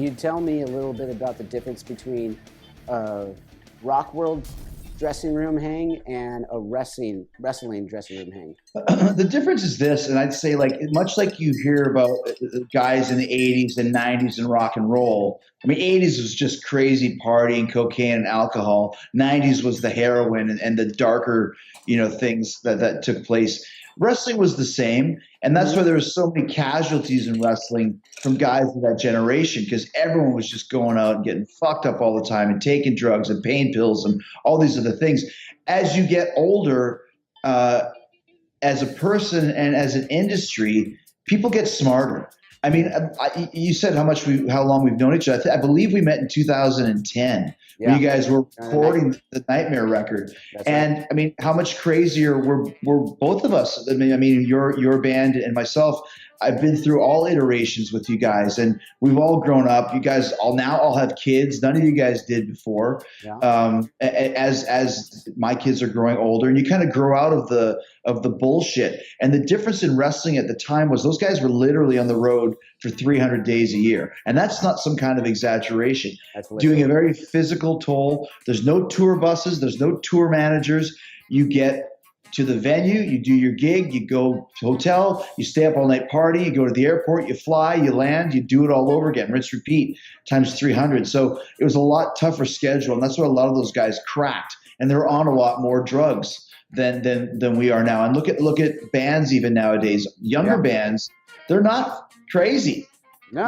you tell me a little bit about the difference between rock world dressing room hang and a wrestling dressing room hang? The difference is this, and I'd say like much like you hear about guys in the 80s and 90s in rock and roll. I mean, 80s was just crazy partying, cocaine and alcohol. 90s was the heroin and the darker, things that took place. Wrestling was the same, and that's why there were so many casualties in wrestling from guys of that generation, because everyone was just going out and getting fucked up all the time and taking drugs and pain pills and all these other things. As you get older, as a person and as an industry, people get smarter. I mean, you said how long we've known each other. I believe we met in 2010 when you guys were recording the Nightmare record. That's and right. I mean, how much crazier were both of us? I mean, your band and myself. I've been through all iterations with you guys, and we've all grown up. You guys all have kids. None of you guys did before. Yeah. As my kids are growing older, and you kind of grow out of the bullshit. And the difference in wrestling at the time was those guys were literally on the road for 300 days a year, and that's not some kind of exaggeration. Doing a very physical toll. There's no tour buses. There's no tour managers. You get to the venue, you do your gig, you go to hotel, you stay up all night party, you go to the airport, you fly, you land, you do it all over again, rinse, repeat, times 300. So it was a lot tougher schedule, and that's why a lot of those guys cracked, and they're on a lot more drugs than we are now. And look at bands even nowadays, younger bands, they're not crazy. No.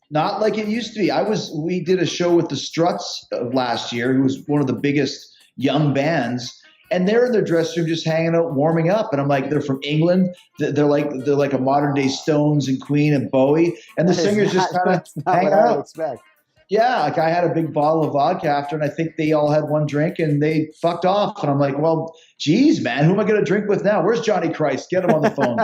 Not like it used to be. We did a show with the Struts last year, who was one of the biggest young bands. And they're in their dressing room just hanging out, warming up. And I'm like, they're from England. They're like a modern day Stones and Queen and Bowie. And the singer's just kind of hanging out. I would expect. Yeah, like I had a big bottle of vodka after, and I think they all had one drink, and they fucked off. And I'm like, well, geez, man, who am I going to drink with now? Where's Johnny Christ? Get him on the phone.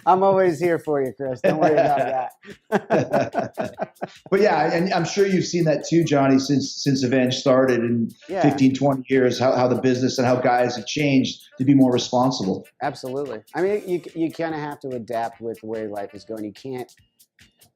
I'm always here for you, Chris. Don't worry about that. But yeah, and I'm sure you've seen that too, Johnny, since Avenged started in 15, 20 years, how the business and how guys have changed to be more responsible. Absolutely. I mean, you kind of have to adapt with the way life is going. You can't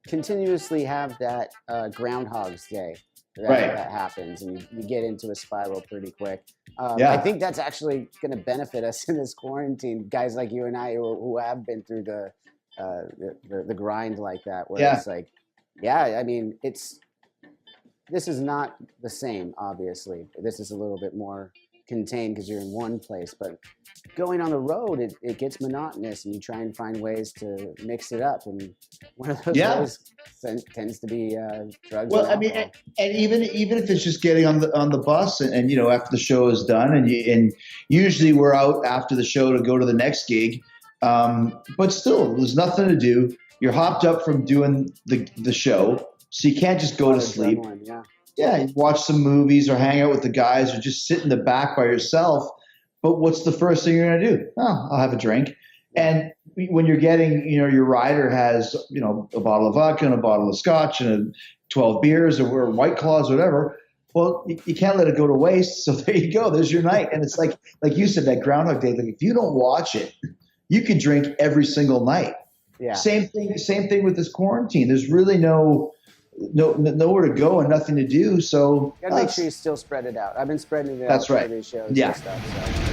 continuously have that Groundhog's Day that happens, and you get into a spiral pretty quick. I think that's actually going to benefit us in this quarantine, guys like you and I who have been through the grind like that, where it's like, I mean, this is not the same, obviously. This is a little bit more contained because you're in one place, but going on the road, it gets monotonous, and you try and find ways to mix it up, and one of those ways tends to be drugs. Well, I mean, and even if it's just getting on the bus and after the show is done, and usually we're out after the show to go to the next gig, but still there's nothing to do. You're hopped up from doing the show, so you can't just go to sleep. You watch some movies or hang out with the guys or just sit in the back by yourself. But what's the first thing you're going to do? Oh, I'll have a drink. And when you're getting, your rider has, a bottle of vodka and a bottle of scotch and 12 beers or White Claws or whatever. Well, you can't let it go to waste. So there you go. There's your night. And it's like you said, that Groundhog Day, like if you don't watch it, you can drink every single night. Yeah. Same thing with this quarantine. There's really nowhere to go and nothing to do. So you gotta make sure you still spread it out. I've been spreading it out that's right. for these shows Yeah. and stuff. So.